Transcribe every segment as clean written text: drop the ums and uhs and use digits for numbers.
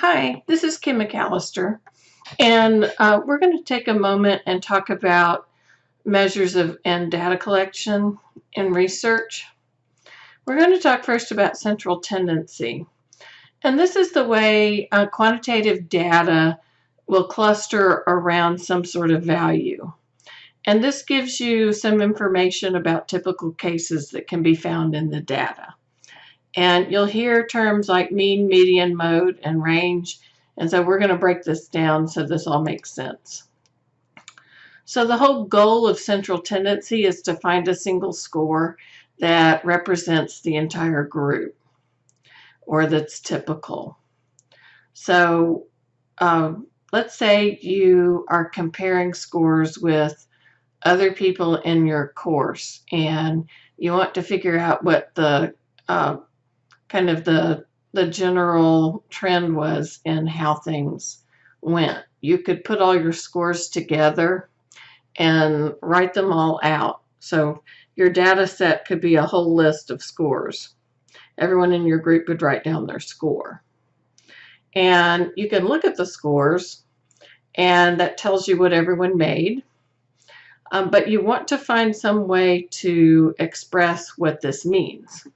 Hi, this is Kim McAllister, and we're going to take a moment and talk about measures of and data collection in research. We're going to talk first about central tendency, and this is the way quantitative data will cluster around some sort of value. And this gives you some information about typical cases that can be found in the data. And you'll hear terms like mean, median, mode, and range. And so we're going to break this down so this all makes sense. So the whole goal of central tendency is to find a single score that represents the entire group or that's typical. So let's say you are comparing scores with other people in your course and you want to figure out what the kind of the general trend was in how things went. You could put all your scores together and write them all out. So your data set could be a whole list of scores. Everyone in your group would write down their score. And you can look at the scores, and that tells you what everyone made. But you want to find some way to express what this means.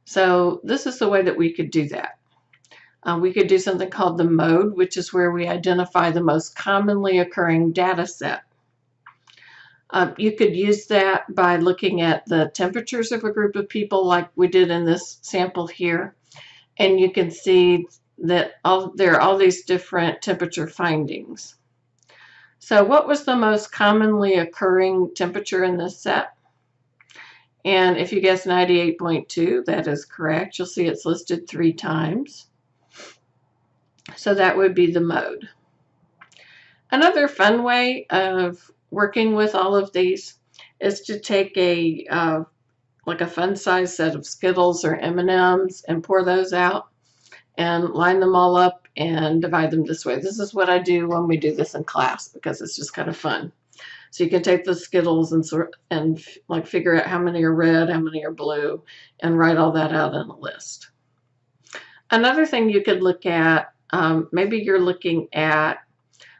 So this is the way that we could do that. We could do something called the mode, which is where we identify the most commonly occurring data set. You could use that by looking at the temperatures of a group of people like we did in this sample here. And you can see that there are all these different temperature findings. So what was the most commonly occurring temperature in this set? And if you guess 98.2, that is correct. You'll see it's listed 3 times. So that would be the mode. Another fun way of working with all of these is to take like a fun size set of Skittles or M&Ms and pour those out and line them all up and divide them this way. This is what I do when we do this in class because it's just kind of fun. So you can take the Skittles and like figure out how many are red, how many are blue, and write all that out in a list. Another thing you could look at, maybe you're looking at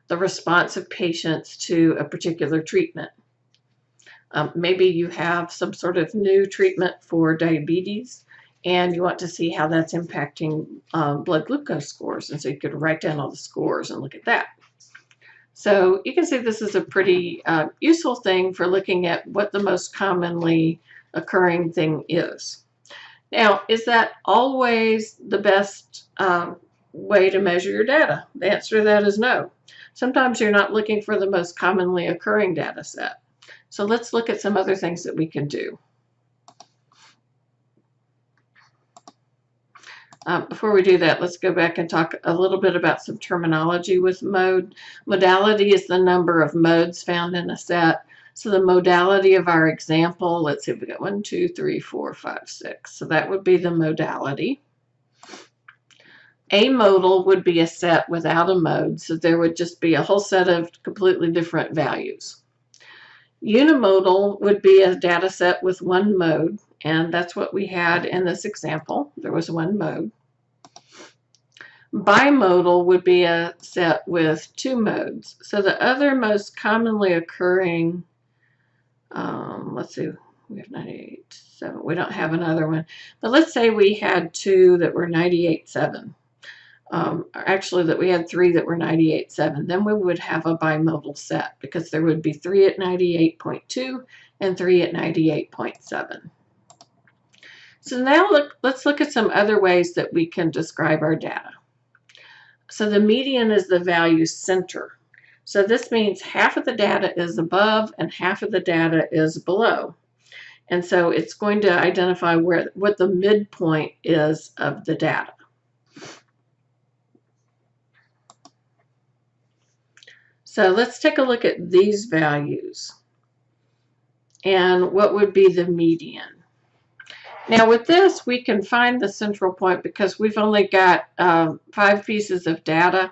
the response of patients to a particular treatment. Maybe you have some sort of new treatment for diabetes, and you want to see how that's impacting blood glucose scores. And so you could write down all the scores and look at that. So you can see this is a pretty useful thing for looking at what the most commonly occurring thing is. Now, is that always the best way to measure your data? The answer to that is no. Sometimes you're not looking for the most commonly occurring data set. So let's look at some other things that we can do. Before we do that, let's go back and talk a little bit about some terminology with mode. Modality is the number of modes found in a set. So the modality of our example, let's see, we got 1, 2, 3, 4, 5, 6. So that would be the modality. Amodal would be a set without a mode, so there would just be a whole set of completely different values. Unimodal would be a data set with one mode, and that's what we had in this example. There was one mode. Bimodal would be a set with 2 modes. So the other most commonly occurring, let's see, we have 98.7. We don't have another one. But let's say we had 2 that were 98.7. Actually, that we had 3 that were 98.7. Then we would have a bimodal set because there would be 3 at 98.2 and 3 at 98.7. So now let's look at some other ways that we can describe our data. So the median is the value center. So this means half of the data is above and half of the data is below. And so it's going to identify what the midpoint is of the data. So let's take a look at these values and what would be the median. Now with this, we can find the central point because we've only got 5 pieces of data,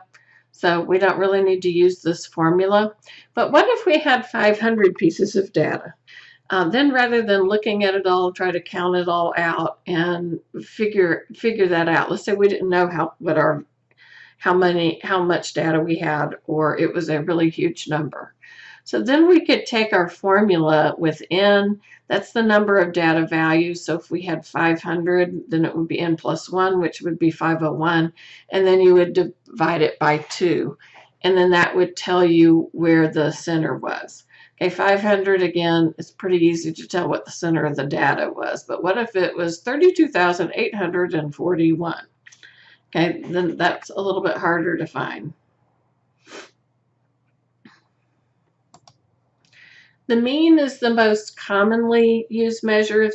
so we don't really need to use this formula. But what if we had 500 pieces of data? Then rather than looking at it all, try to count it all out and figure that out. Let's say we didn't know how much data we had, or it was a really huge number. So then we could take our formula with n, that's the number of data values. So if we had 500, then it would be n plus 1, which would be 501. And then you would divide it by 2. And then that would tell you where the center was. Okay, 500 again, it's pretty easy to tell what the center of the data was. But what if it was 32,841? Okay, then that's a little bit harder to find. The mean is the most commonly used measure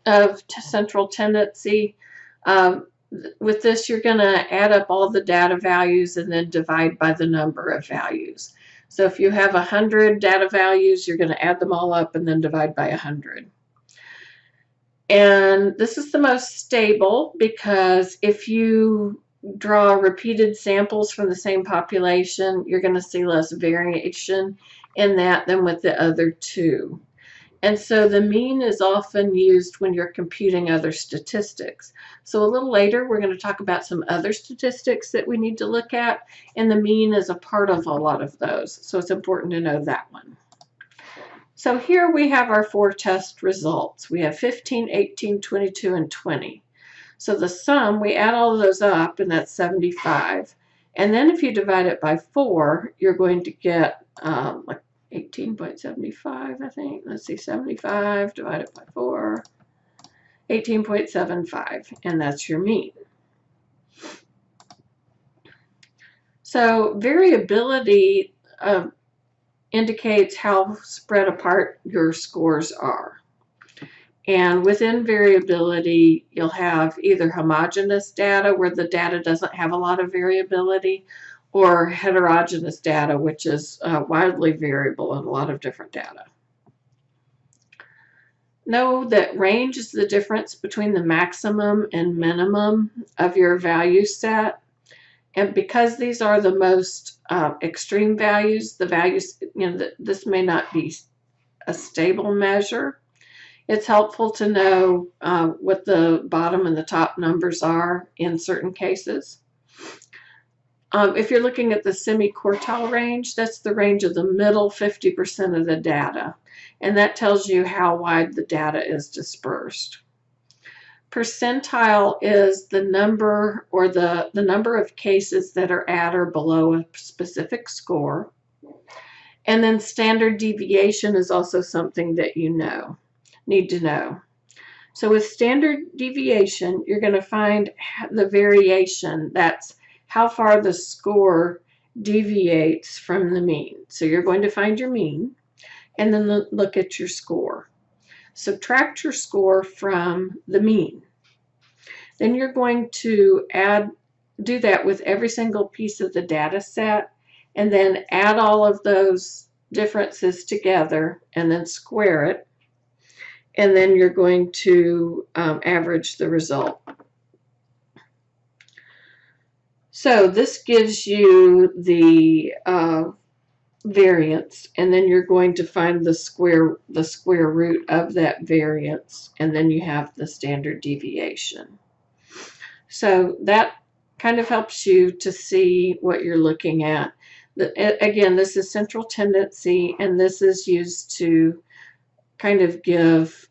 of central tendency. With this, you're going to add up all the data values and then divide by the number of values. So if you have 100 data values, you're going to add them all up and then divide by 100. And this is the most stable because if you draw repeated samples from the same population, you're going to see less variation in that than with the other two. And so the mean is often used when you're computing other statistics. So a little later, we're going to talk about some other statistics that we need to look at, and the mean is a part of a lot of those. So it's important to know that one. So here we have our 4 test results. We have 15, 18, 22, and 20. So the sum, we add all of those up, and that's 75. And then if you divide it by 4, you're going to get like 18.75, I think. Let's see, 75 divided by 4, 18.75, and that's your mean. So variability indicates how spread apart your scores are. And within variability, you'll have either homogeneous data where the data doesn't have a lot of variability, or heterogeneous data, which is wildly variable in a lot of different data. Know that range is the difference between the maximum and minimum of your value set. And because these are the most extreme values, the values, this may not be a stable measure. It's helpful to know what the bottom and the top numbers are in certain cases. If you're looking at the semi-quartile range, that's the range of the middle 50% of the data. And that tells you how wide the data is dispersed. Percentile is the number or the number of cases that are at or below a specific score. And then standard deviation is also something that you need to know. So with standard deviation, you're going to find the variation. That's how far the score deviates from the mean. So you're going to find your mean and then look at your score. Subtract your score from the mean. Then you're going to do that with every single piece of the data set, and then add all of those differences together and then square it. And then you're going to average the result. So this gives you the variance, and then you're going to find the square root of that variance, and then you have the standard deviation. So that kind of helps you to see what you're looking at. Again, this is central tendency, and this is used to kind of give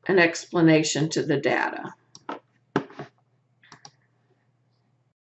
an explanation to the data.